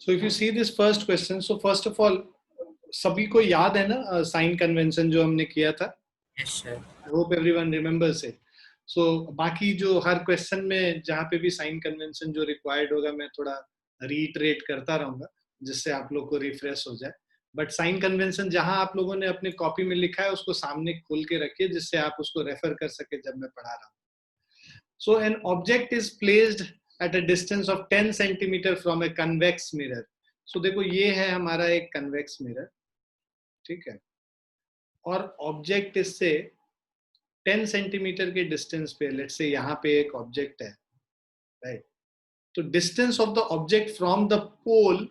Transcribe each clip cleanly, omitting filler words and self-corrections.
So if you see this first question, so first of all, सभी को याद है ना साइन कन्वेंशन जो हमने किया था? Yes, sir. I hope everyone remembers it. So बाकी जो हर क्वेश्चन में जहाँ पे भी साइन कन्वेंशन जो रिक्वायर्ड होगा मैं थोड़ा रीटरेट करता रहूंगा जिससे आप लोग को रिफ्रेश हो जाए. बट साइन कन्वेंशन जहाँ आप लोगों ने अपने कॉपी में लिखा है उसको सामने खोल के रखिए जिससे आप उसको रेफर कर सके जब मैं पढ़ा रहा हूँ. So an object is placed at a distance of 10 centimeter from a convex mirror. So देखो ये है हमारा एक convex mirror, ठीक है, और ऑब्जेक्ट इससे 10 सेंटीमीटर के डिस्टेंस पे, लेट्स से यहाँ पे एक ऑब्जेक्ट है, राइट? तो distance of the object from the pole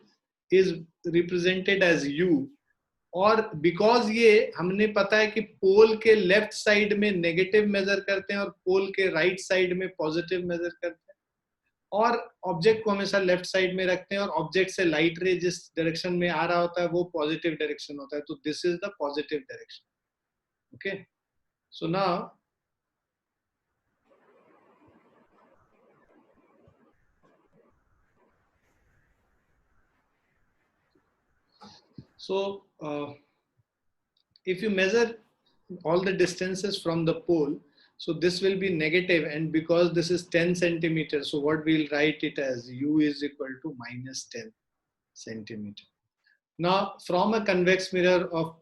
is represented as u. और बिकॉज ये हमने पता है कि पोल के लेफ्ट साइड में नेगेटिव मेजर करते हैं और पोल के राइट साइड में पॉजिटिव मेजर करते हैं, और ऑब्जेक्ट को हमेशा लेफ्ट साइड में रखते हैं और ऑब्जेक्ट से लाइट रे जिस डायरेक्शन में आ रहा होता है वो पॉजिटिव डायरेक्शन होता है. तो this is the positive direction. Okay, so now if you measure all the distances from the pole, so this will be negative, and because this is 10 centimeters, so what we'll write it as u is equal to minus 10 centimeter. Now from a convex mirror of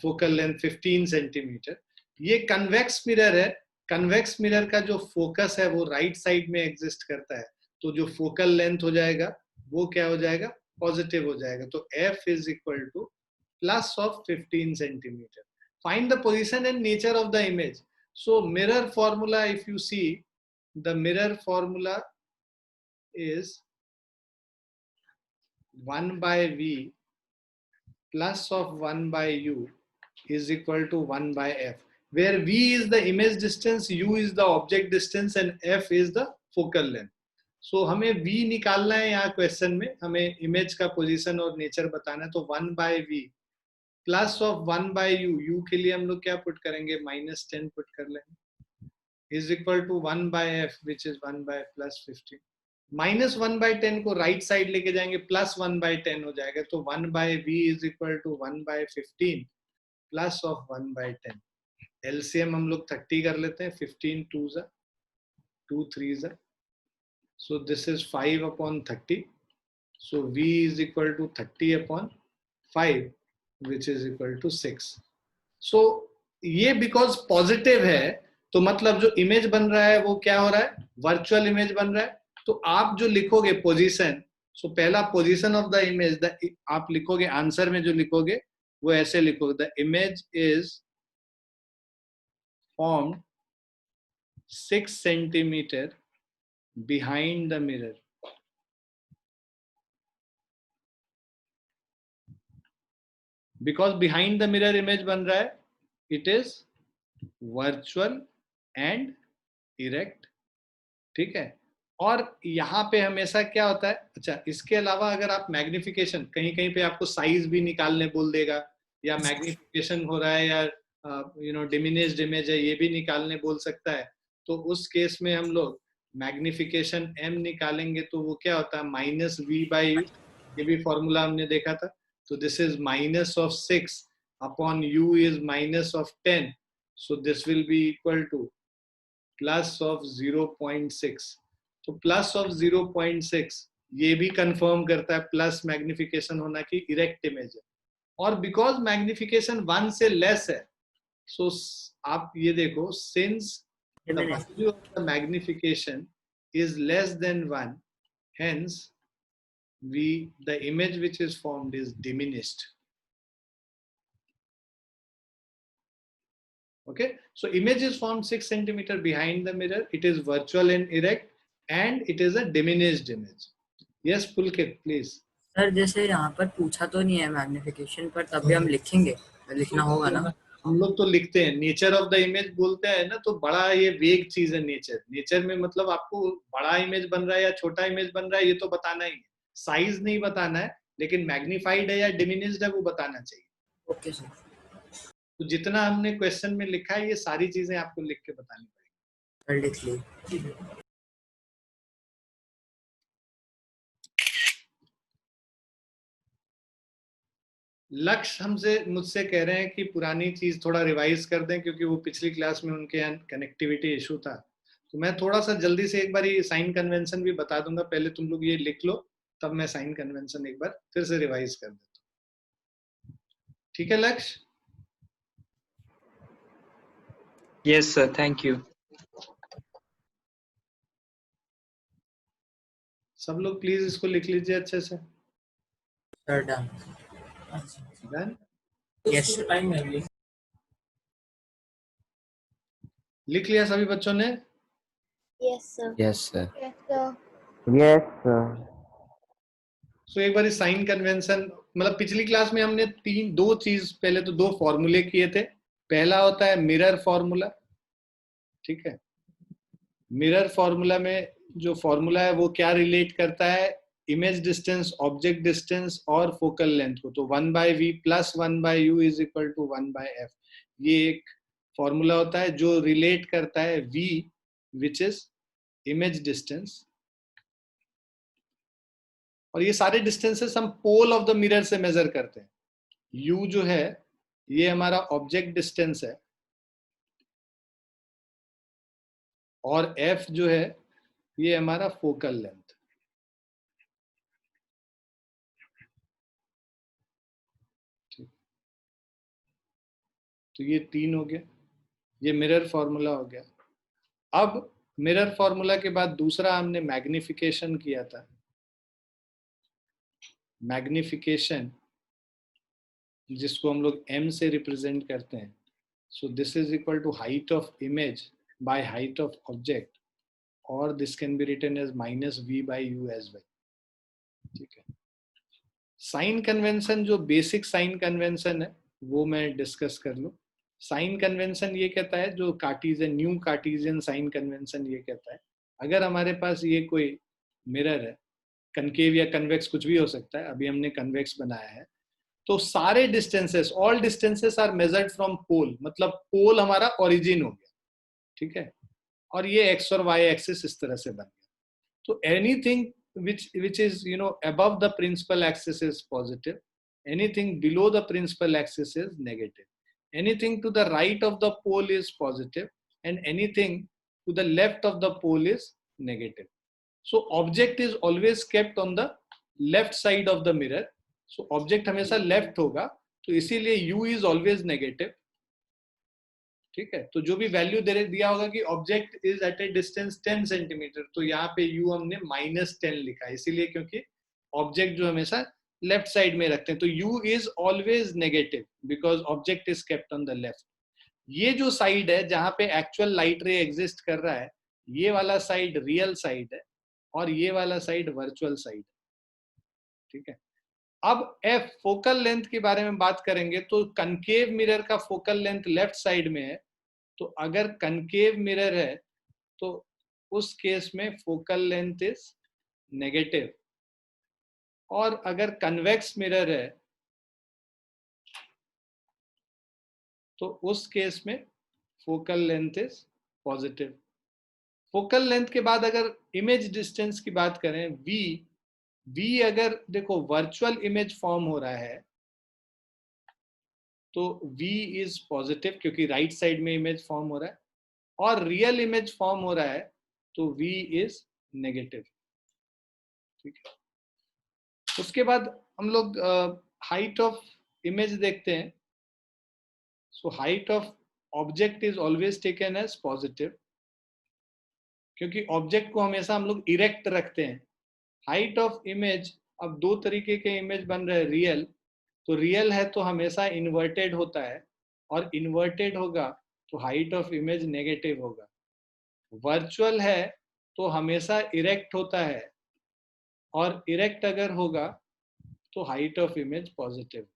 focal length 15 centimeter, ये convex mirror है. convex mirror का जो focus है वो right side में exist करता है, तो जो focal length हो जाएगा वो क्या हो जाएगा? Positive हो जाएगा. तो f is equal to plus of 15 centimeter. Find the position and nature of the image. So mirror formula, if you see, the mirror formula is 1 by v plus of 1 by u is equal to 1 by f, where v is the image distance, u is the object distance, and f is the focal length. So हमें v निकालना है यहाँ question में, हमें image का position और nature बताना है. तो 1 by v plus of 1 by u, u के लिए हम लोग क्या पुट करेंगे? माइनस 10 पुट कर लेंगे, is equal to 1 by f which is 1 by plus 15. Minus 1 by 10 को राइट साइड लेके जाएंगे, प्लस 1 बाय 10 हो जाएगा. तो 1 by v is equal to 1 by 15 plus of 1 by 10. LCM हम लोग 30 कर लेते हैं. 15 2 जा 2 3 जा, so this is 5 upon 30. So v is equal to 30 upon 5 which is equal to 6. So ये because positive है तो मतलब जो इमेज बन रहा है वो क्या हो रहा है? वर्चुअल इमेज बन रहा है. तो आप जो लिखोगे पोजीशन, सो पहला पोजीशन ऑफ द इमेज, आप लिखोगे आंसर में जो लिखोगे वो ऐसे लिखोगे, the image is formed 6 centimetre behind the mirror. Because behind the mirror image बन रहा है, it is virtual and erect. ठीक है, और यहाँ पे हमेशा क्या होता है? अच्छा, इसके अलावा अगर आप मैग्निफिकेशन, कहीं कहीं पे आपको साइज भी निकालने बोल देगा, या मैग्निफिकेशन हो रहा है या डिमिनिश्ड इमेज है ये भी निकालने बोल सकता है. तो उस केस में हम लोग मैग्निफिकेशन m निकालेंगे तो वो क्या होता है? Minus v by you. ये भी फॉर्मूला हमने देखा था. तो this is minus of 6 upon u is minus of 10. So this will be equal to plus of 0.6. तो प्लस ऑफ 0.6 ये भी कंफर्म करता है प्लस मैग्निफिकेशन होना की इरेक्ट इमेज है. और बिकॉज मैग्निफिकेशन 1 से लेस है, सो आप ये देखो, since the value of the magnification is less than 1, hence the image which is formed is diminished. Okay, so image is formed 6 centimeter behind the mirror. It is virtual and erect, and it is a diminished image. Yes, Pulkit, please. Sir जैसे यहाँ पर पूछा तो नहीं है magnification पर, तभी हम लिखेंगे, लिखना होगा ना? हम लोग तो लिखते हैं नेचर ऑफ द इमेज बोलते हैं ना, तो बड़ा ये वेग चीज है नेचर. नेचर में मतलब आपको बड़ा इमेज बन रहा है या छोटा इमेज बन रहा है ये तो बताना ही है, साइज नहीं बताना है, लेकिन मैग्निफाइड है या डिमिनिश्ड है वो बताना चाहिए. Okay sir. तो जितना हमने क्वेश्चन में लिखा है ये सारी चीजें आपको लिख के बतानी पड़ेगी. लिख ली. लक्ष्य हमसे मुझसे कह रहे हैं कि पुरानी चीज थोड़ा रिवाइज कर दें, क्योंकि वो पिछली क्लास में उनके यहाँ कनेक्टिविटी इशू था। तो मैं थोड़ा सा जल्दी से एक बार ये साइन कन्वेंशन भी बता दूंगा, पहले तुम लोग ये लिख लो, तब मैं साइन कन्वेंशन एक बार फिर से रिवाइज कर देता हूँ। ठीक है लक्ष्य? Yes, sir. Thank you. सब लोग प्लीज इसको लिख लीजिए अच्छे से। Sir done. Done? Yes time है। लिख लिया सभी बच्चों ने? Yes, sir. Yes sir. Yes, sir. Yes, sir. सो एक बार साइन कन्वेंशन, मतलब पिछली क्लास में हमने दो चीज, पहले तो दो फॉर्मूले किए थे। पहला होता है मिरर फॉर्मूला, ठीक है। मिरर फॉर्मूला में जो फॉर्मूला है वो क्या रिलेट करता है, इमेज डिस्टेंस, ऑब्जेक्ट डिस्टेंस और फोकल लेंथ को। तो 1/v plus 1/u is equal to 1/f, ये एक फॉर्मूला होता है जो रिलेट करता है v which is image distance, और ये सारे डिस्टेंसेस हम पोल ऑफ द मिरर से मेजर करते हैं। u जो है ये हमारा ऑब्जेक्ट डिस्टेंस है, और f जो है ये हमारा फोकल लेंथ। तो ये तीन हो गया, ये मिरर फॉर्मूला हो गया। अब मिरर फॉर्मूला के बाद दूसरा हमने मैग्निफिकेशन किया था। मैग्निफिकेशन जिसको हम लोग m से रिप्रेजेंट करते हैं। So this is equal to height of image by height of object, और this can be written as -v/u as well, ठीक है। साइन कन्वेंशन, जो बेसिक साइन कन्वेंशन है वो मैं डिस्कस कर लूं। साइन कन्वेंशन ये कहता है, जो Cartesian, new Cartesian sign convention ये कहता है, अगर हमारे पास ये कोई मिरर है, कनकेव या कन्वेक्स कुछ भी हो सकता है, अभी हमने कन्वेक्स बनाया है, तो सारे distances, all distances are measured from pole, मतलब पोल हमारा ओरिजिन हो गया, ठीक है। और ये एक्स और वाई एक्सिस इस तरह से बन गया। तो anything which is above the principal axis is positive, anything below the principal axis is negative, anything to the right of the pole is positive, and anything to the left of the pole is negative. So object is always kept on the left side of the mirror, so object हमेशा left होगा, तो इसीलिए u is always negative, ठीक है। तो जो भी value दिया होगा कि object is at a distance 10 centimetre, तो यहाँ पे u हमने -10 लिखा है, इसीलिए क्योंकि ऑब्जेक्ट जो हमेशा लेफ्ट साइड में रखते हैं, तो u is always negative because object is kept on the left. ये जो साइड है जहां पे एक्चुअल लाइट रे एग्जिस्ट कर रहा है, ये वाला साइड रियल साइड है, और ये वाला साइड वर्चुअल साइड, ठीक है। अब f फोकल लेंथ के बारे में बात करेंगे, तो कनकेव मिरर का फोकल लेंथ लेफ्ट साइड में है, तो अगर कनकेव मिरर है तो उस केस में फोकल लेंथ इज नेगेटिव, और अगर कन्वेक्स मिरर है तो उस केस में focal length is positive. Focal length के बाद अगर इमेज डिस्टेंस की बात करें, v अगर देखो वर्चुअल इमेज फॉर्म हो रहा है तो v इज पॉजिटिव, क्योंकि राइट साइड में इमेज फॉर्म हो रहा है, और रियल इमेज फॉर्म हो रहा है तो v इज नेगेटिव, ठीक है। उसके बाद हम लोग हाइट ऑफ इमेज देखते हैं। So height of object is always taken as positive, क्योंकि ऑब्जेक्ट को हमेशा हम लोग इरेक्ट रखते हैं। हाइट ऑफ इमेज, अब दो तरीके के इमेज बन रहे हैं, रियल, तो रियल है तो हमेशा इन्वर्टेड होता है, और इन्वर्टेड होगा तो हाइट ऑफ इमेज नेगेटिव होगा। वर्चुअल है तो हमेशा इरेक्ट होता है, और इरेक्ट अगर होगा तो height of image positive.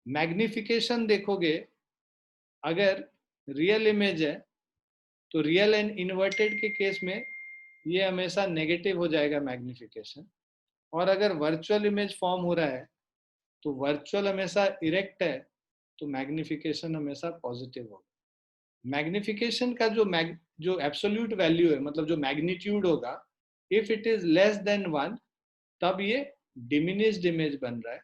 Magnification देखोगे, अगर रियल इमेज है तो रियल एंड इन्वर्टेड के केस में ये हमेशा नेगेटिव हो जाएगा मैग्निफिकेशन, और अगर वर्चुअल इमेज फॉर्म हो रहा है तो वर्चुअल हमेशा इरेक्ट है तो मैग्निफिकेशन हमेशा पॉजिटिव होगा। मैग्निफिकेशन का जो एब्सोल्यूट वैल्यू है, मतलब जो मैग्नीट्यूड होगा, if it is less than 1 तब ये डिमिनिश्ड इमेज बन रहा है,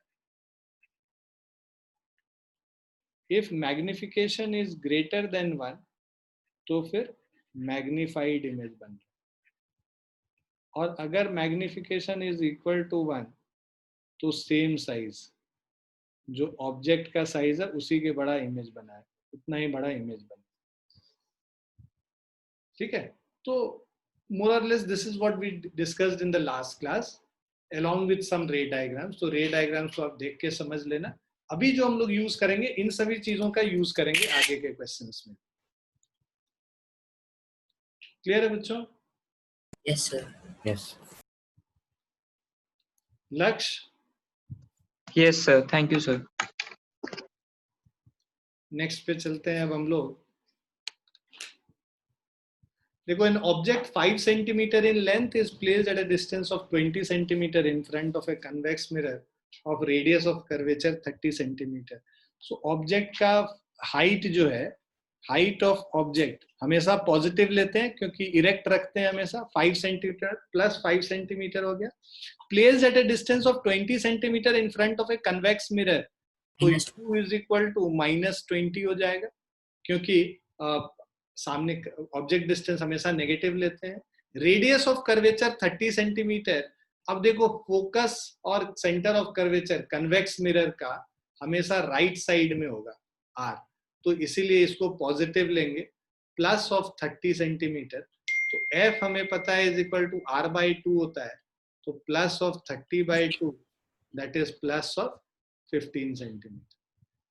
if magnification is greater than 1 तो फिर मैग्निफाइड इमेज बन रहा है, और अगर मैग्निफिकेशन इज इक्वल टू 1 तो सेम साइज, जो ऑब्जेक्ट का साइज है उसी के बड़ा इमेज बना है, उतना ही बड़ा इमेज बना है। ठीक है, तो more or less this is what we discussed in the last class along with some ray diagrams. तो ray diagrams को आप देख के समझ लेना। अभी जो हम लोग यूज करेंगे इन सभी चीजों का यूज करेंगे आगे के क्वेश्चंस में। क्लियर है बच्चों? Yes sir. Yes. लक्ष्य, Yes, sir. Thank you, sir. Next पे चलते हैं अब हम लोग। देखो, an object 5 centimeter in length is placed at a distance of 20 centimeter in front of a convex mirror of radius of curvature 30 centimeter. So object का height जो है, height of object हमेशा पॉजिटिव लेते हैं क्योंकि इरेक्ट रखते हैं हमेशा। 5 सेंटीमीटर प्लस 5 सेंटीमीटर हो गया। Placed at a distance of 20 centimeter in front of a convex mirror, तो u is equal to -20 हो जाएगा क्योंकि सामने ऑब्जेक्ट डिस्टेंस हमेशा नेगेटिव लेते हैं। Radius of curvature 30 centimetre. अब देखो, फोकस और centre of curvature convex mirror का हमेशा राइट साइड में होगा r, तो इसीलिए इसको पॉजिटिव लेंगे। प्लस ऑफ 30 सेंटीमीटर, तो f हमें पता है इज इक्वल टू r/2 होता है, तो plus of 30/2 that is plus of 15 centimetre.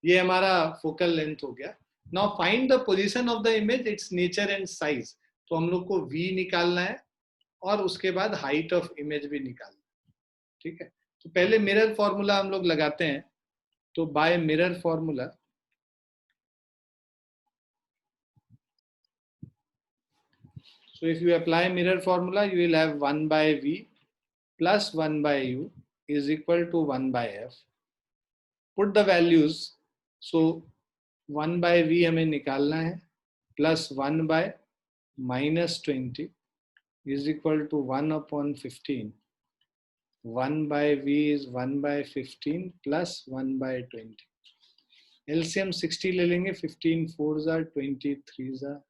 ये हमारा फोकल लेंथ हो गया। Now find the position of the image, its nature and size. तो हम लोग को v निकालना है और उसके बाद height of image भी निकालना है। ठीक है, तो पहले मिरर फॉर्मूला हम लोग लगाते हैं। तो by mirror formula, so if you apply mirror formula you will have 1/v plus 1/u is equal to 1/f. Put the values. So 1/v हमें निकालना है, plus 1/-20 is equal to 1/15. 1/v is 1/15 plus 1/20. LCM 60 ले लेंगे। 15 4s are 23s are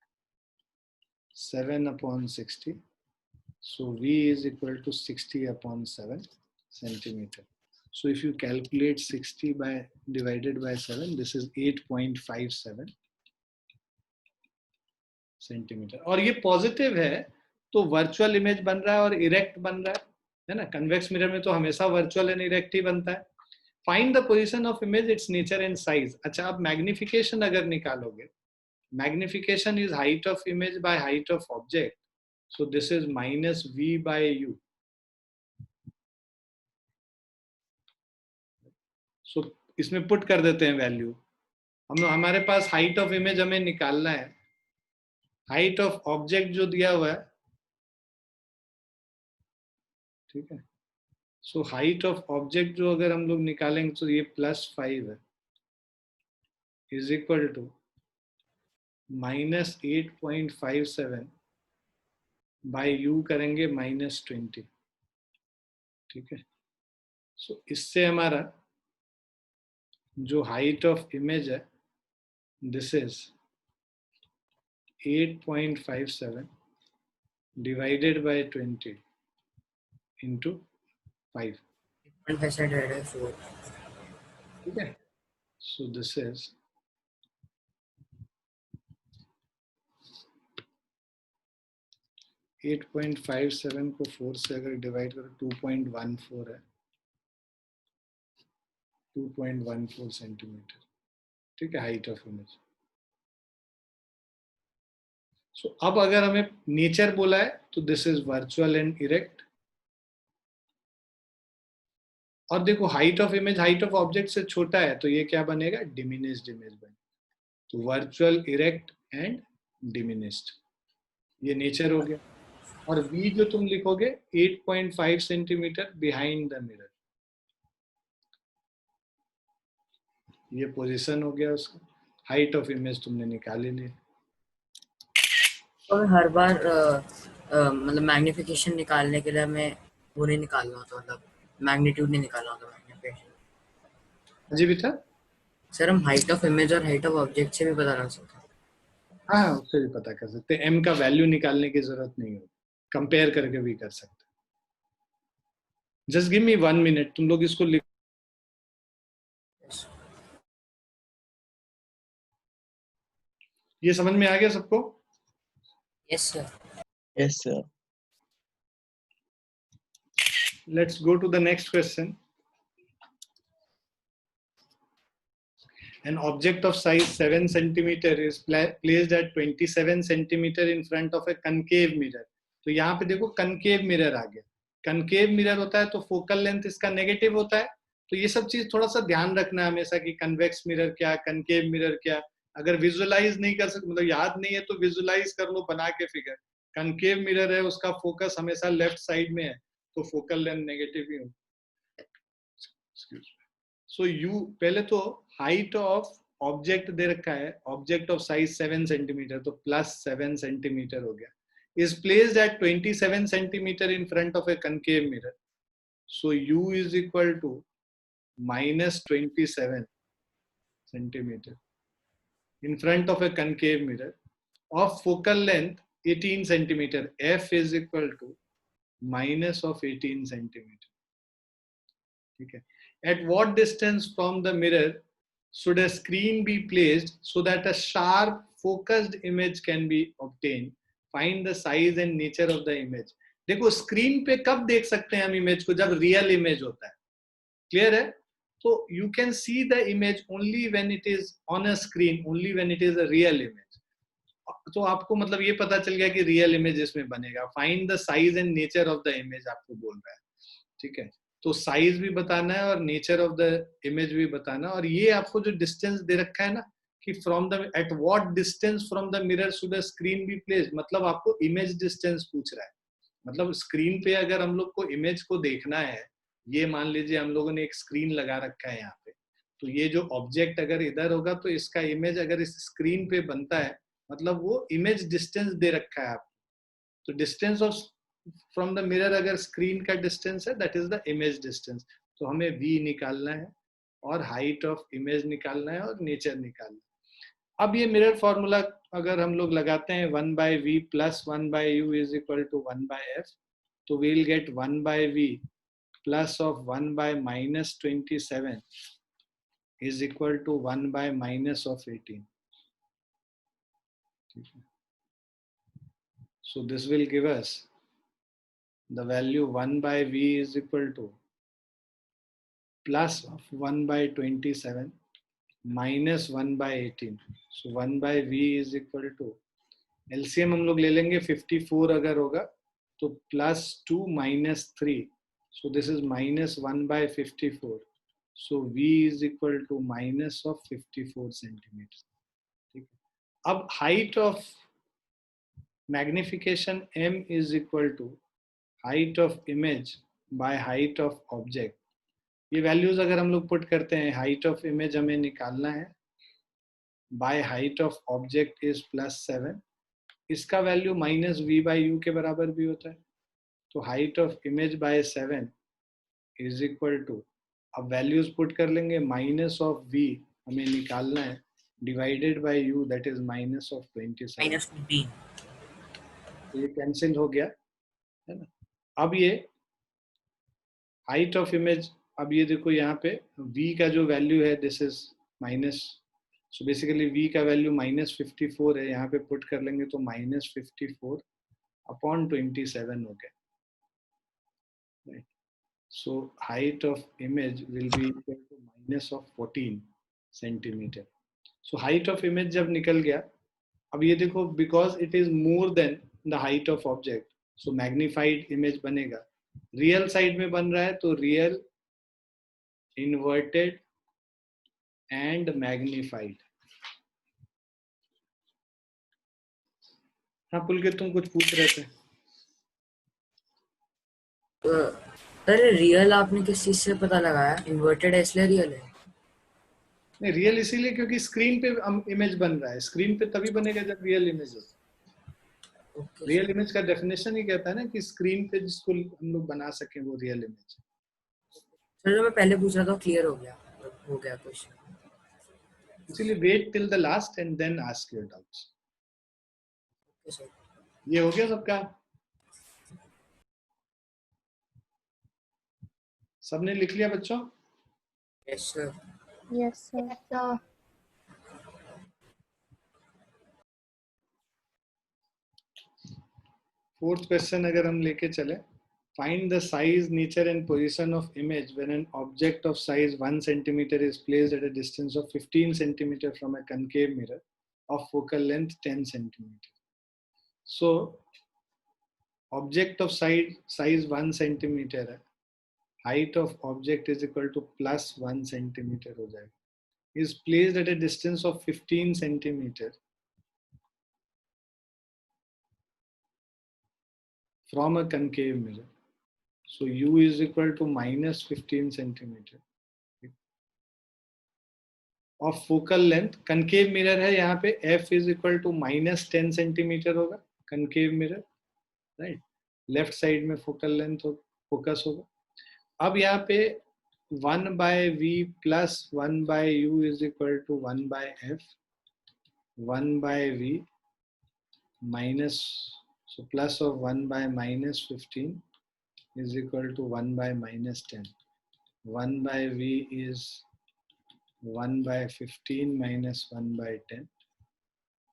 7/60. So v is equal to 60/7 centimeter. So if you calculate 60 divided by 7, this is 8.57 centimetre. और ये positive है तो virtual image बन रहा है और इरेक्ट बन रहा है ना। कन्वेक्स मिरर में तो हमेशा वर्चुअल एंड इरेक्ट ही बनता है। Find the position of image, it's nature and size. अच्छा, अब मैग्निफिकेशन अगर निकालोगे, magnification is height of image by height of object, so this is -v/u। सो इसमें पुट कर देते हैं वैल्यू। हमारे पास हाइट ऑफ इमेज हमें निकालना है, हाइट ऑफ ऑब्जेक्ट जो दिया हुआ है, ठीक है। सो हाइट ऑफ ऑब्जेक्ट जो अगर हम लोग निकालेंगे तो ये +5 है, is equal to -8.57 by u करेंगे -20। ठीक है, सो इससे हमारा जो हाइट ऑफ इमेज है, this is 8.57 divided by 20 into 5. 8.5 divided by 4. ठीक है, so this is 8.57 को 4 से अगर डिवाइड करो 2.14 है, 2.14 सेंटीमीटर। ठीक है, हाइट ऑफ इमेज। सो अब अगर हमें नेचर बोला है तो this is virtual and erect. और देखो, height of image height of object से छोटा है तो ये क्या बनेगा, डिमिनिश्ड इमेज बनेगा। तो वर्चुअल, इरेक्ट एंड डिमिनिश्ड, ये नेचर हो गया। और v जो तुम लिखोगे 8.5 सेंटीमीटर बिहाइंड द मिरर, ये पोजीशन हो गया उसका। हाइट ऑफ इमेज तुमने निकाल ही लिया। और हर बार मतलब मैग्निफिकेशन निकालने के लिए हमें वो नहीं निकालना होता, मतलब मैग्नीट्यूड नहीं निकालना होता मैग्निफिकेशन। जी बेटा, सर हम हाइट ऑफ इमेज और हाइट ऑफ ऑब्जेक्ट से भी पता लगा सकते हैं। हाँ, उससे भी पता कर सकते हैं। m का वैल्यू निकालने की जरूरत नहीं होगी, कंपेयर करके भी कर सकते हैं। जस्ट गिव मी 1 मिनट, तुम लोग इसको लिख। ये समझ में आ गया सबको? Yes sir. Yes, sir. Let's go to the next question. An object of size 7 centimeter is placed at 27 centimeter in front of a concave mirror. तो यहाँ पे देखो concave mirror आ गया। concave mirror होता है तो focal length इसका negative होता है। तो ये सब चीज थोड़ा सा ध्यान रखना है हमेशा कि convex mirror क्या, concave mirror क्या। अगर visualize नहीं कर सकते, मतलब याद नहीं है, तो visualize कर लो बना के फिगर। concave mirror है, उसका focus हमेशा left side में है, तो focal length negative ही होगा। सो यू पहले तो हाइट ऑफ ऑब्जेक्ट दे रखा है, ऑब्जेक्ट ऑफ साइज 7 सेंटीमीटर, तो प्लस 7 सेंटीमीटर हो गया, is placed at 27 centimetre in front of a concave mirror. So u is equal to minus 27 centimetre in front of a concave mirror of focal length 18 centimeter. F is equal to minus of 18 centimeter. ठीक है। At what distance from the mirror should a screen be placed so that a sharp focused image can be obtained? Find the size and nature of the image. देखो screen पे कब देख सकते हैं हम image को? जब रियल इमेज होता है। क्लियर है? तो you can see the image only when it is on a screen, only when it is a real image. तो आपको मतलब ये पता चल गया कि रियल इमेज इसमें बनेगा। Find the size and nature of the image आपको बोल रहा है। ठीक है, तो साइज भी बताना है और नेचर ऑफ द इमेज भी बताना। और ये आपको जो डिस्टेंस दे रखा है ना कि from the at what distance from the mirror should a screen be placed, मतलब आपको इमेज डिस्टेंस पूछ रहा है। मतलब स्क्रीन पे अगर हम लोग को इमेज को देखना है, ये मान लीजिए हम लोगों ने एक स्क्रीन लगा रखा है यहाँ पे, तो ये जो ऑब्जेक्ट अगर इधर होगा तो इसका इमेज अगर इस स्क्रीन पे बनता है, मतलब वो इमेज डिस्टेंस दे रखा है आपको। तो distance of from the mirror अगर स्क्रीन का डिस्टेंस है, that is the image distance. तो हमें v निकालना है और हाइट ऑफ इमेज निकालना है और नेचर निकालना है। अब ये मिरर फॉर्मूला अगर हम लोग लगाते हैं 1/v plus 1/u is equal to 1/f, तो we will get 1/v plus of 1/-27 is equal to 1/-18. So this will give us the value 1/v is equal to plus of 1/27 minus 1/18. So 1/v is equal to LCM हम लोग ले लेंगे 54 अगर होगा तो plus 2 minus 3. So this is minus 1/54. So v is equal to minus of 54 centimeters. ठीक है। अब height of magnification m is equal to height of image by height of object. ये वैल्यूज अगर हम लोग पुट करते हैं, हाइट ऑफ इमेज हमें निकालना है, bye height of object is +7, इसका वैल्यू -v/u के बराबर भी होता है। तो height of image by 7 is equal to, अब वैल्यूज पुट कर लेंगे, माइनस ऑफ v हमें निकालना है divided by u, that is -27। -15। ये कैंसिल हो गया है ना। अब ये हाइट ऑफ इमेज, अब ये देखो यहाँ पे v का जो वैल्यू है this is minus, so basically v का वैल्यू -54 है, यहाँ पे पुट कर लेंगे तो -54 अपॉन 27 हो गया। Right, so height of image will be equal to minus of 14 centimetre. So height of image जब निकल गया, अब ये देखो because it is more than the height of object, so magnified image बनेगा। रियल साइड में बन रहा है तो रियल, इन्वर्टेड एंड मैग्नीफाइड। हाँ पुलकित, तुम कुछ पूछ रहे थे। सर रियल आपने किस चीज से पता लगाया? इन्वर्टेड है इसलिए रियल है? नहीं, रियल इसीलिए क्योंकि स्क्रीन पे इमेज बन रहा है। स्क्रीन पे तभी बनेगा जब रियल इमेज हो। रियल इमेज का डेफिनेशन ही कहता है ना कि स्क्रीन पे जिसको हम लोग बना सकें वो रियल इमेज। सर जो मैं पहले पूछ रहा था क्लियर हो गया question. Actually, wait till the last and then ask your doubts. Okay, sir. ये हो गया सबका? सबने लिख लिया बच्चों? Yes, sir. Yes, sir. Yes, sir. Fourth question अगर हम लेके चले, find the size, nature and position of image when an object of size 1 centimeter is placed at a distance of 15 centimeter from a concave mirror of focal length 10 centimeter. So object of size 1 centimeter है, height of object is equal to plus 1 centimeter हो जाएगा, is placed at a distance of 15 centimeter from a concave mirror. So u is equal to minus 15 centimeter of focal length. concave mirror है यहाँ पे, f is equal to minus 10 centimeter होगा concave mirror, right? Left side में focal length हो, focus होगा. अब यहाँ पे 1 by v plus 1 by u is equal to 1 by f, 1 by v minus, so plus of 1 by minus 15 is equal to 1 by minus 10. 1 by v is 1 by 15 minus 1 by 10.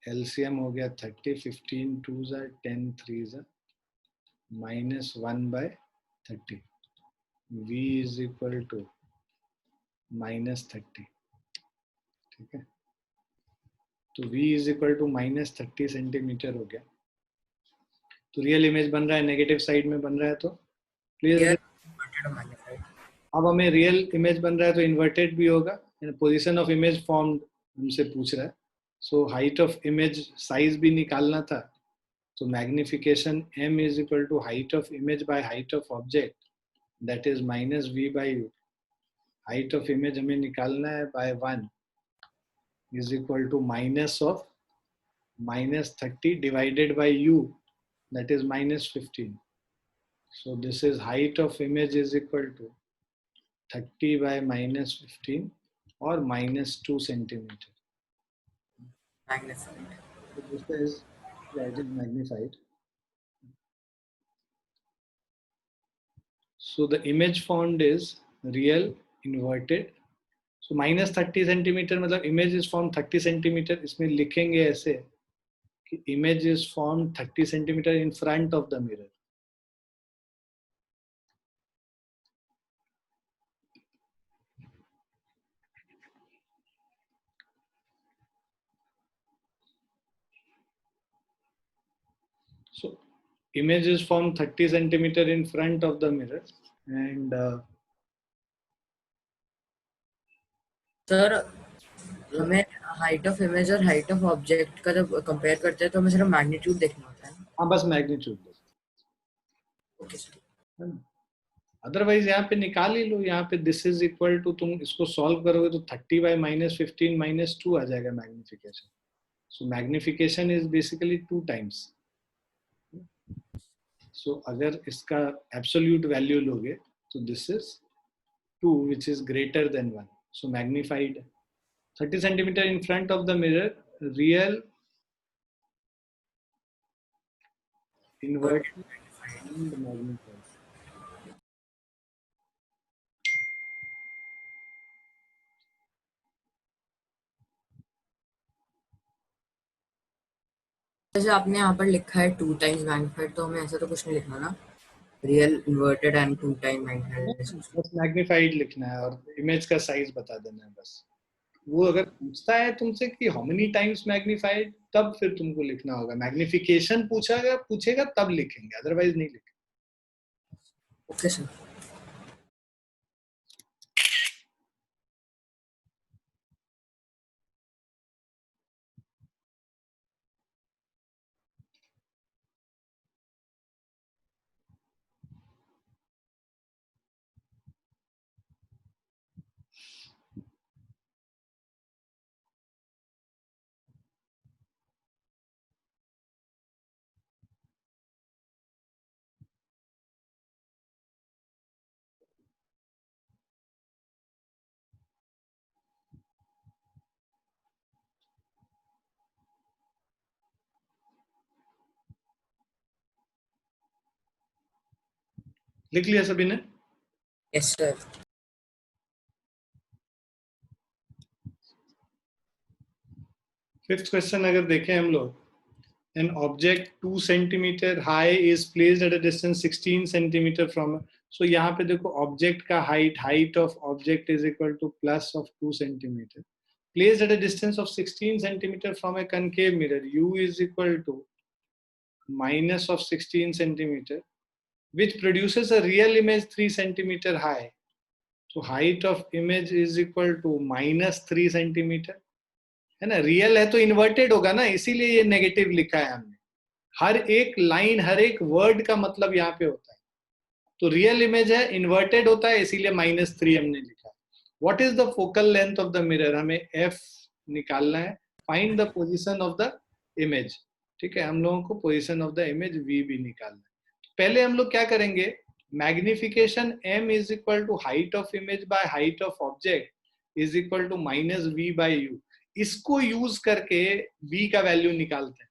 LCM हो गया 30, 15 2s are 10 3s are minus 1 by 30. V is equal to minus 30. ठीक है, तो V is equal to minus 30 centimetre हो गया. तो real image बन रहा है, नेगेटिव साइड में बन रहा है, तो please. Here, inverted or magnified. अब हमें रियल इमेज बन रहा है तो इन्वर्टेड भी होगा. पोजीशन ऑफ इमेज फॉर्म हमसे पूछ रहा है, so height of image size भी निकालना था. तो magnification m is equal to height of image by height of object, that is minus v by u. Height of image हमें निकालना है by 1 is equal to minus of minus 30 divided by u, that is minus 15. So this is height of image is equal to 30 by minus 15 or minus 2 centimeter. Magnified. So this is, yeah, it is magnified. So the image formed is real inverted. So minus 30 centimeter मतलब image is formed 30 centimeter. इसमें लिखेंगे ऐसे कि image is formed 30 centimeter in front of the mirror. So image is formed 30 centimeter in front of the mirror and sir हमें height of image और height of object का जब compare करते हैं तो हमें सिर्फ मैग्नीट्यूड देखना होता है. हाँ बस मैग्नीट्यूड. Okay sir. अदरवाइज यहाँ पे निकाल ही लो. यहाँ पे दिस इज इक्वल टू, तुम इसको सॉल्व करोगे तो 30 बाई माइनस 15 माइनस 2 आ जाएगा magnification. So magnification is basically 2 times. So अगर इसका एब्सोल्यूट वैल्यू लोगे तो this is 2 which is greater than 1. So magnified 30 centimetre in front of the mirror, real inverted and magnified. जैसे आपने यहाँ पर लिखा है 2 टाइम्स मैग्निफाइड, तो हमें ऐसा तो कुछ नहीं लिखना ना. Real inverted and 2 time magnified. बस मैग्निफाइड लिखना है और इमेज का साइज बता देना है बस. वो अगर पूछता है तुमसे कि हाउ मेनी टाइम्स मैग्निफाइड, तब फिर तुमको लिखना होगा. मैग्निफिकेशन पूछेगा तब लिखेंगे, अदरवाइज नहीं लिखेंगे. Okay sir. लिख लिया सभी ने? Yes sir. फिफ्थ क्वेश्चन अगर देखें हम लोग, an object 2 centimeter high is placed at a distance 16 centimeter from, so यहाँ पे देखो object का height of object is equal to plus of 2 centimeter placed at a distance of 16 centimeter from a concave mirror, u is equal to minus of 16 centimeter, which produces a real image 3 centimeter high. So height of image is equal to minus 3 centimeter, है ना? Real है तो inverted होगा ना, इसीलिए ये negative लिखा है हमने। हर एक लाइन, हर एक वर्ड का मतलब यहाँ पे होता है। तो रियल इमेज है, इन्वर्टेड होता है, इसीलिए -3 हमने लिखा है। What is the focal length of the mirror? हमें एफ निकालना है। Find the position of the image. ठीक है, हम लोगों को position of the image v भी निकालना है। पहले हम लोग क्या करेंगे, magnification m is equal to height of image by height of object is equal to -v by u, इसको यूज करके v का वैल्यू निकालते हैं।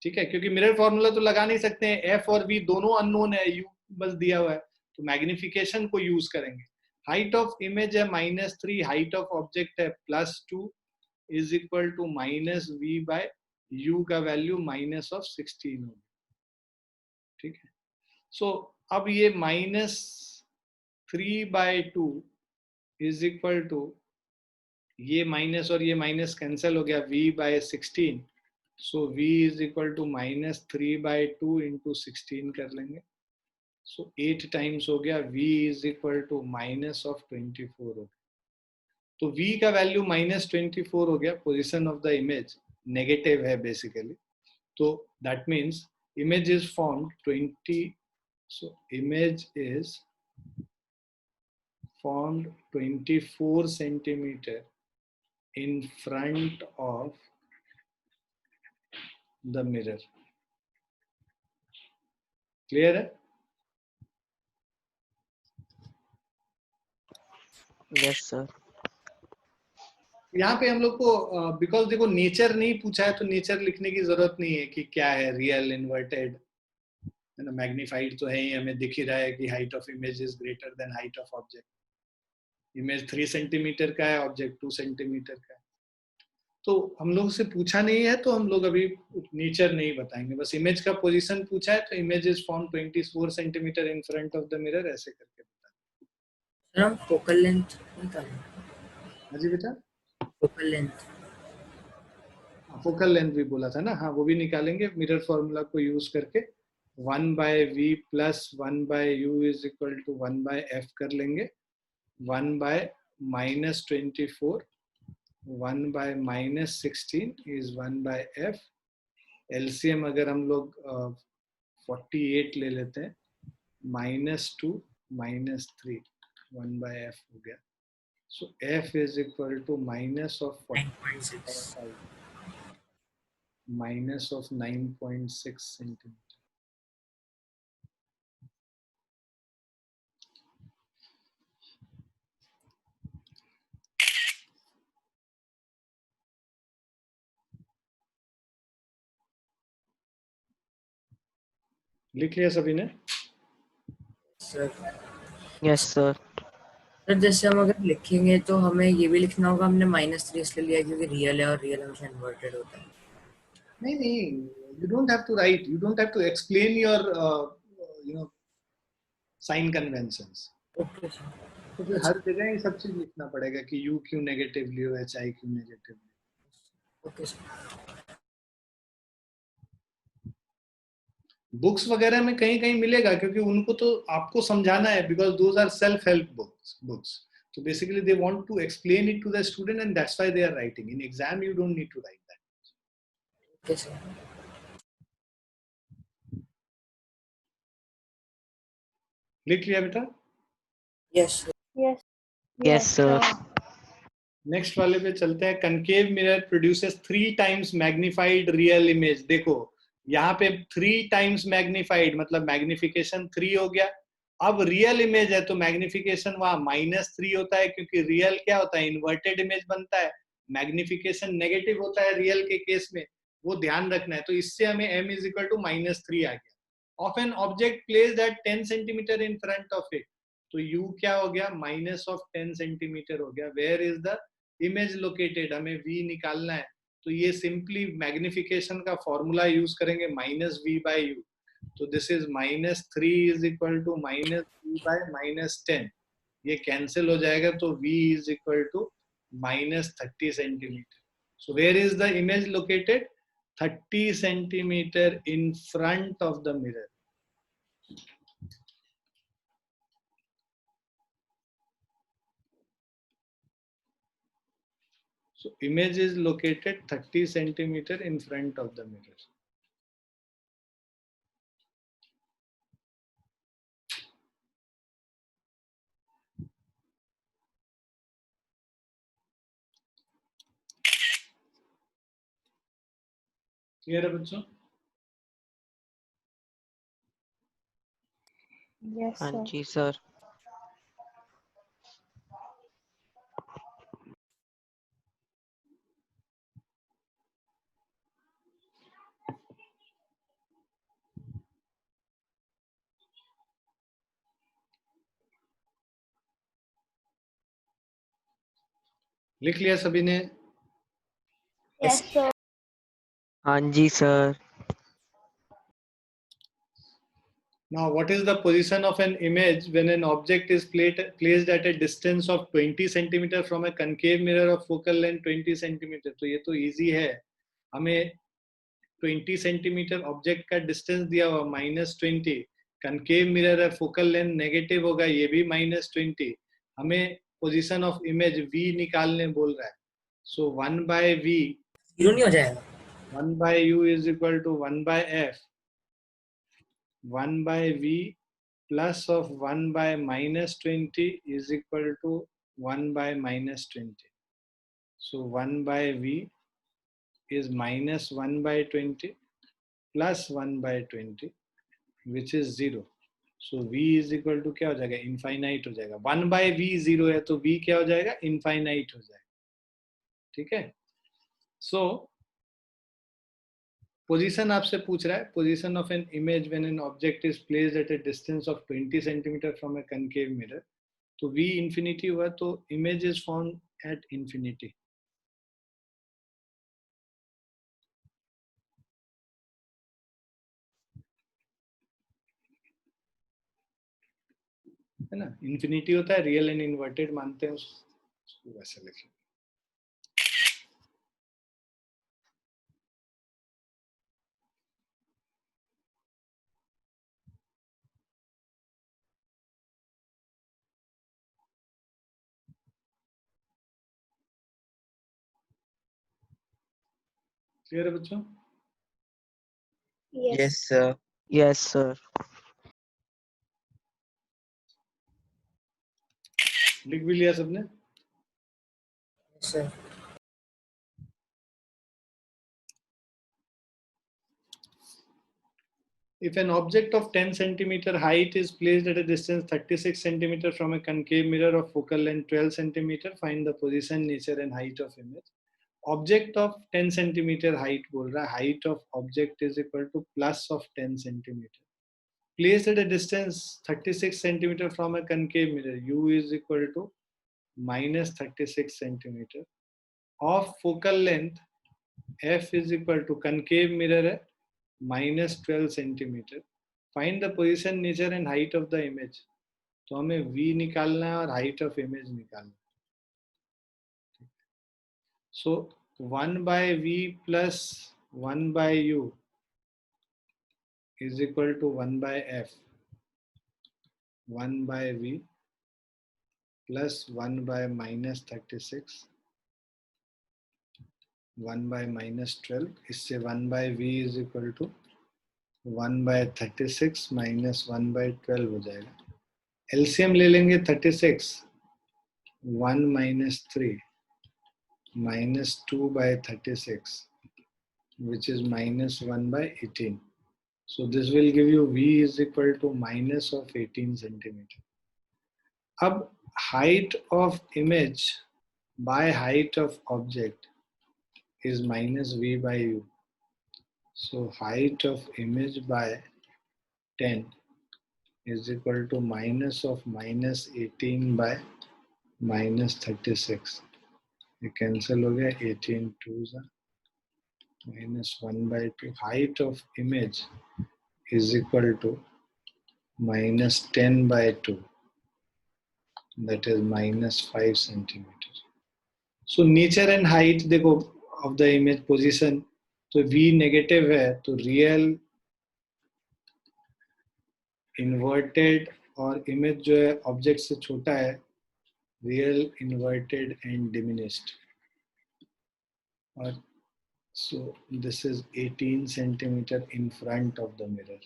ठीक है, क्योंकि मिरर फॉर्मूला तो लगा नहीं सकते हैं, एफ और वी दोनों अननोन है, यू बस दिया हुआ है, तो मैग्निफिकेशन को यूज करेंगे। हाइट ऑफ इमेज है -3, हाइट ऑफ ऑब्जेक्ट है +2 is equal to -v by u का वैल्यू -16 होगा। ठीक है, सो अब ये -3/2 इज इक्वल टू, ये माइनस और ये माइनस कैंसिल हो गया, v/16, so v is equal to -3/2 into 16 कर लेंगे, so 8 times हो गया, v is equal to -24 हो गया। तो v का वैल्यू -24 हो गया, position of the image negative है बेसिकली, तो that means image is formed 20, so image is formed 24 centimeter in front of the mirror. Clear है? Yes sir. यहाँ पे हम लोग को बिकॉज देखो नेचर नहीं पूछा है, तो नेचर लिखने की जरूरत नहीं है कि क्या है, रियल, इन्वर्टेड, है ना, मैग्नीफाइड तो है ही, हमें दिख ही रहा है कि height of image is greater then height of object. Image 3 centimetre का है, ऑब्जेक्ट 2 सेंटीमीटर का है, तो हम लोग से पूछा नहीं है, तो हम लोग अभी नेचर नहीं बताएंगे, बस इमेज का पोजीशन पूछा है, तो image is form 24 centimetre in front of the mirror, ऐसे करके बता। सर हम फोकल लेंथ निकालें। हाँ जी बेटा, फोकल लेंथ, फोकल लेंथ भी बोला था ना, हाँ वो भी निकालेंगे मिरर फॉर्मूला को यूज करके। 1/v plus 1/u is equal to 1/f कर लेंगे। 1/-24, 1/-16 इज 1/f। एलसीएम अगर हम लोग 48 ले लेते हैं, -2 -3, 1/f हो गया, so f is equal to minus of 9.6। minus of 9.6 centimeter. लिख लिया सभी ने? Sir yes sir. सर जैसे हम अगर लिखेंगे तो हमें ये भी लिखना होगा, हमने -3 इसलिए लिया क्योंकि रियल है और रियल हमेशा इन्वर्टेड होता है। नहीं, you don't have to write, you don't have to explain your sign conventions. Okay sir. तो फिर हर जगह ये सब चीज लिखना पड़ेगा कि u क्यों नेगेटिव लियो, hi क्यों नेगेटिव लियो। Okay sir. बुक्स वगैरह में कहीं कहीं मिलेगा, क्योंकि उनको तो आपको समझाना है, because those are self help books, so basically they want to explain it to the student and that's why they are writing. In exam you don't need to write that. Okay sir. लिख लिया बेटा? Yes Yes. Yes sir. Next वाले पे चलते हैं। Concave mirror produces 3 times magnified real image. देखो यहाँ पे 3 times मैग्निफाइड मतलब मैग्निफिकेशन 3 हो गया। अब रियल इमेज है तो मैग्निफिकेशन वहां -3 होता है, क्योंकि रियल क्या होता है, इन्वर्टेड इमेज बनता है, मैग्निफिकेशन नेगेटिव होता है रियल के केस में, वो ध्यान रखना है। तो इससे हमें m इज इक्वल टू -3 आ गया। of an object placed at 10 centimeter in front of it. तो u क्या हो गया, माइनस ऑफ 10 सेंटीमीटर हो गया. Where is the image located, हमें v निकालना है. तो ये सिंपली मैग्निफिकेशन का फॉर्मूला यूज करेंगे, माइनस v बाय u. तो this is -3 is equal to -v by -10. ये कैंसिल हो जाएगा, तो v is equal to -30 centimetre. So where is the image located? 30 centimeter in front of the mirror. So image is located 30 centimeter in front of the mirror. Clear है बच्चों? Yes, हाँ sir. जी sir. लिख लिया सभी ने? Yes, sir. हाँ जी sir. Now, what is the position of an image when an object is placed at a distance of 20 centimeter from a concave mirror of focal length 20 centimeter? तो ये तो easy है. हमें 20 सेंटीमीटर ऑब्जेक्ट का distance दिया हुआ -20. Concave mirror है, focal length negative होगा, ये भी -20. हमें पोजीशन ऑफ इमेज v निकालने बोल रहा है. सो 1/v, 0 नहीं हो जाएगा. 1/u is equal to 1/f. 1/v plus of 1/-20 is equal to 1/-20. So 1/v is -1/20 plus 1/20 which is 0. So v is equal to क्या हो जाएगा, इनफाइनाइट हो जाएगा. 1/v 0 है तो v क्या हो जाएगा, इनफाइनाइट हो जाएगा. ठीक है. सो पोजीशन आपसे पूछ रहा है, position of an image when an object is placed eight a distance of 20 centimetre from A concave mirror. तो v इंफिनिटी हुआ तो image is found at infinity. है ना, इंफिनिटी होता है, रियल एंड इन्वर्टेड मानते हैं उसको वैसे लिखें. क्लियर है बच्चों? Yes. Yes, sir. Yes sir. लिख भी लिया सबने? Sir. If an object of 10 centimeter height is placed at a distance 36 centimeter from a concave mirror of focal length 12 centimeter, find the position, nature and height of image. Object of 10 centimeter height बोल रहा है, height of object is equal to plus of 10 centimeter. Placed at a distance 36 centimeter from a concave mirror, u is equal to -36 centimeter. Of focal length, f is equal to concave mirror है -12 centimetre. Find the position, nature and height of the image. तो हमें v निकालना है और height of image निकालना है. सो 1/v plus 1/u is equal to 1/f. 1/v plus 1/-36, 1/-12. इससे 1/v is equal to 1/36 minus 1/12 हो जाएगा. एलसीएम ले लेंगे 36, 1 minus 3 minus 2/36 which is -1/18. So this will give you v is equal to minus of 18 centimeter. अब height of image by height of object is minus v by u. So height of image by 10 is equal to minus of minus 18 by minus 36. ये cancel हो गया, 18 2s minus 1 by 2. Height of image is equal to minus 10 by 2, that is minus 5 centimeters. So nature and height देखो of the image position, तो v negative है तो real inverted और image जो है object से छोटा है, real inverted and diminished. और so this is 18 centimeter in front of the mirror.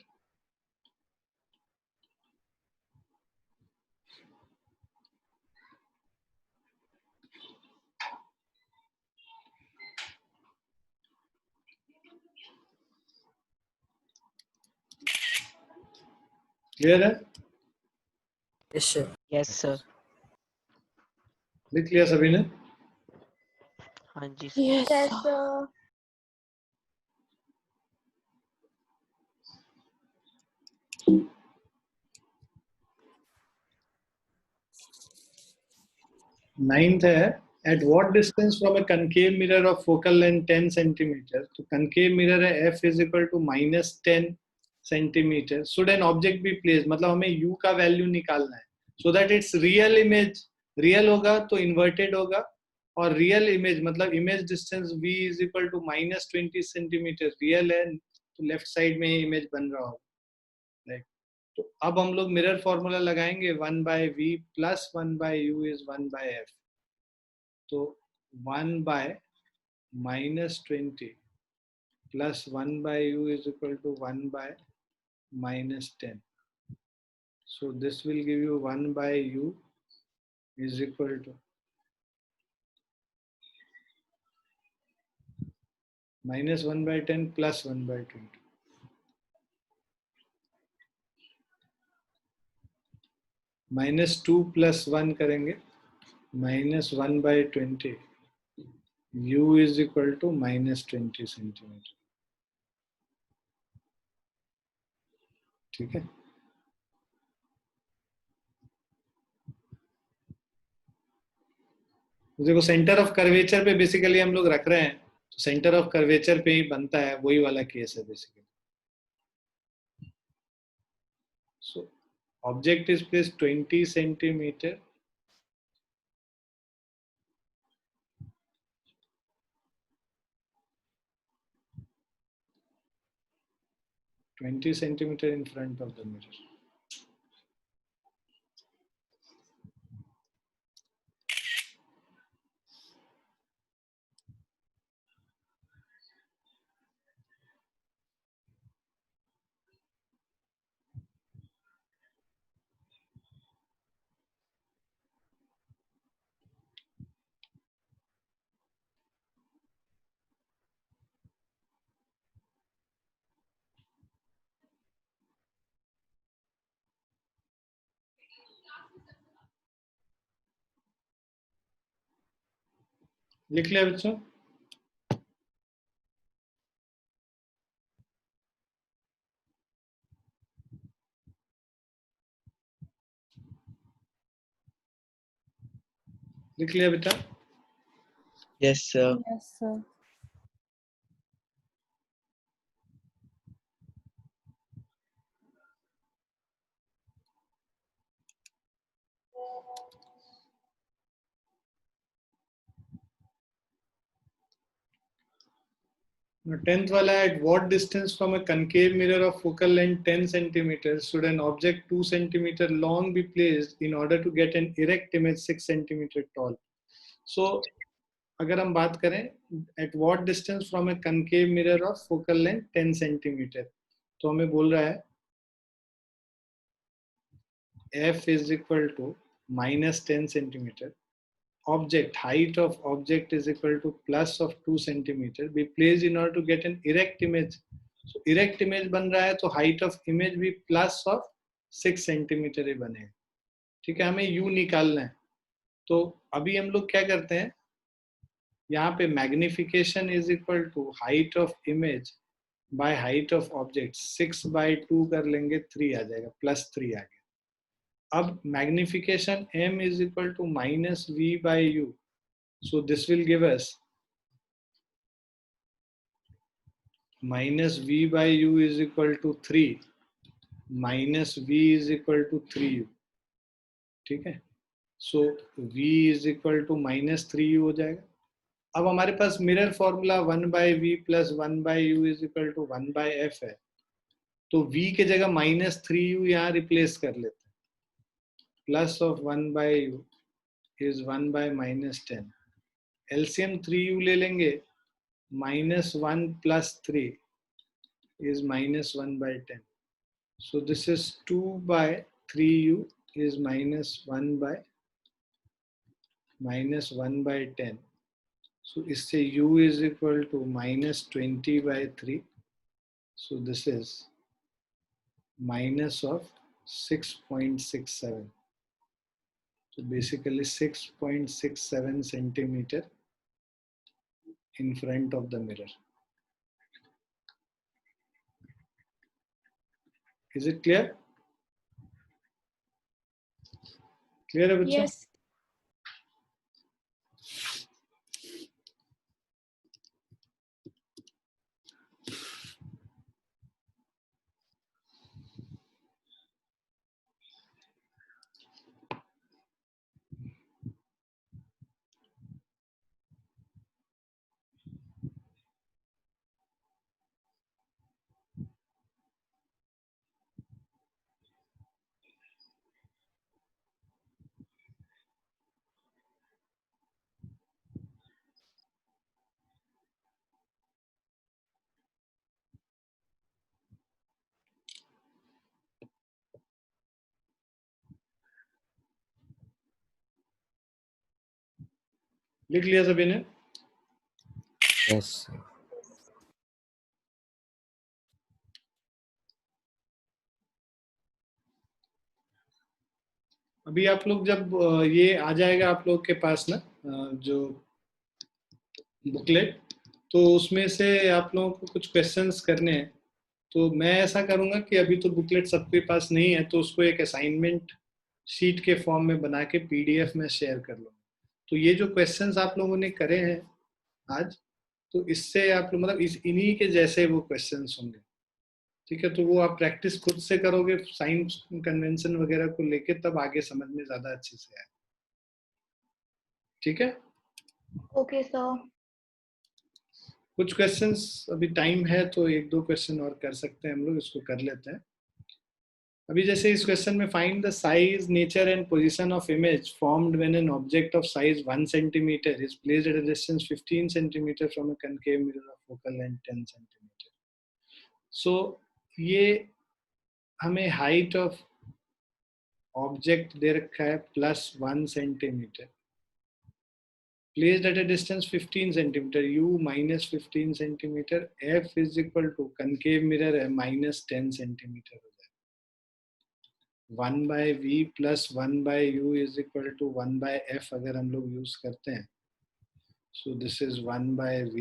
Clear है? Yes, sir. Yes, sir. लिख लिया सभी ने? हाँ जी sir. Yes, sir. Ninth है, at what distance from a concave mirror of focal length 10 centimeter, तो concave mirror है f is equal to minus 10 centimeter, should an object be placed, मतलब हमें u का वैल्यू निकालना है, so that its real image, real होगा तो inverted होगा, और real image मतलब image distance v is equal to minus 20 centimeter, real है तो लेफ्ट साइड में ही image बन रहा होगा, राइट? तो अब हम लोग मिरर फॉर्मूला लगाएंगे, 1 by v plus 1 by u is 1 by f. तो 1 by minus 20 plus 1 by u is equal to 1 by minus 10. So this will give you 1 by u is equal to minus 1 by 10 plus 1 by 20. Minus 2 plus 1 करेंगे, minus 1 by 20, u is equal to minus 20 centimeter. ठीक है? देखो centre of curvature पे basically हम लोग रख रहे हैं, तो सेंटर ऑफ कर्वेचर पे ही बनता है, वही वाला केस है basically. So object is placed 20 centimeter in front of the mirror. लिख लिया बच्चों? लिख लिया बेटा? Yes, sir. Yes, sir. Tenth वाला, at what distance from a concave mirror of focal length 10 centimeters should an object 2 centimeter long be placed in order to get an erect image 6 centimeter tall? So अगर हम बात करें at what distance from a concave mirror of focal length 10 centimeter, तो हमें बोल रहा है f is equal to minus 10 centimeter. Object, height of object is equal to plus of 2 centimeter be placed in order to get an erect image. So erect image बन रहा है तो height of image भी plus of 6 centimeter ही बनेगा. ठीक है, हमें u निकालना है. तो अभी हम लोग क्या करते हैं, यहाँ पे magnification is equal to height of image bye height of object 6/2 कर लेंगे 3 आ जाएगा, +3 आ गया। अब magnification m is equal to -v/u, so this will give us -v/u is equal to 3 minus v is equal to 3u, ठीक है। सो v is equal to -3u हो जाएगा। अब हमारे पास mirror formula 1/v plus 1/u is equal to 1/f है, तो v के जगह -3u यहाँ रिप्लेस कर लेते हैं। Plus of 1/u is 1/-10, LCM 3u ले लेंगे, -1 + 3 is -1/10, so this is 2/3u is -1/10, so इससे u is equal to -20/3, so this is minus of 6.67, so basically 6.67 centimeter in front of the mirror. Is it clear? Clear है बच्चों? Yes. लिख लिया सभी ने? Yes. अभी आप लोग जब ये आ जाएगा आप लोग के पास ना जो बुकलेट, तो उसमें से आप लोगों को कुछ क्वेश्चंस करने हैं। तो मैं ऐसा करूंगा कि अभी तो बुकलेट सबके पास नहीं है, तो उसको एक असाइनमेंट शीट के फॉर्म में बना के पीडीएफ में शेयर कर लूंगा। तो ये जो क्वेश्चंस आप लोगों ने करे हैं आज, तो इससे आप लोग मतलब इन्हीं के जैसे वो क्वेश्चंस होंगे, ठीक है। तो वो आप प्रैक्टिस खुद से करोगे साइंस कन्वेंशन वगैरह को लेके, तब आगे समझ में ज्यादा अच्छे से आए, ठीक है। Okay, sir. कुछ क्वेश्चंस अभी टाइम है तो 1-2 क्वेश्चन और कर सकते हैं हम लोग, इसको कर लेते हैं। अभी जैसे इस क्वेश्चन में find the size, nature and position of image formed when an object of size 1 centimetre is placed at a distance 15 centimetre from a concave mirror of focal length 10 centimetre. So ये हमें height of object दे रखा है +1 centimetre, placed at a distance 15 centimeter, u -15 centimeter, f is equal to concave mirror है -10 centimeter हो जाएगा। 1/v plus 1/u is equal to 1/f अगर हम लोग यूज करते हैं, so this is 1/v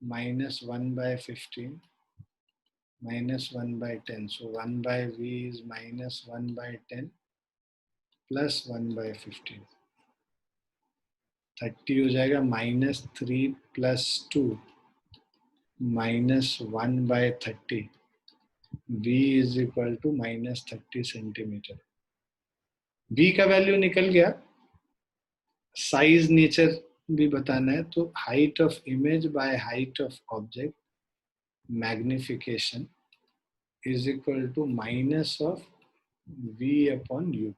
minus 1/15 minus 1/10, so 1/v is minus 1/10 plus 1/15, 30 हो जाएगा, -3 plus 2 minus 1/30, v is equal to -30 centimetre. v का वैल्यू निकल गया, साइज नेचर भी बताना है, तो height of image by height of object magnification is equal to minus of v upon u।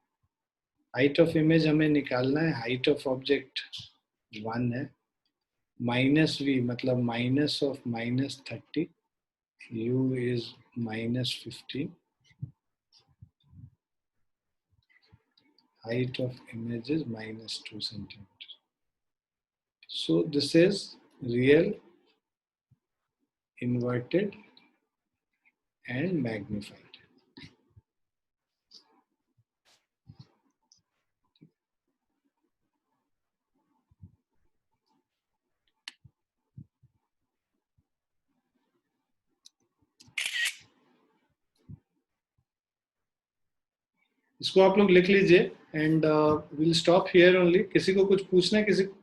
Height of image हमें निकालना है, हाइट ऑफ ऑब्जेक्ट 1 है, -v मतलब minus of -30, u is -15, height of image is -2 centimeter. So this is real, inverted and magnified. इसको आप लोग लिख लीजिए and will stop here only. किसी को कुछ पूछना है, किसी को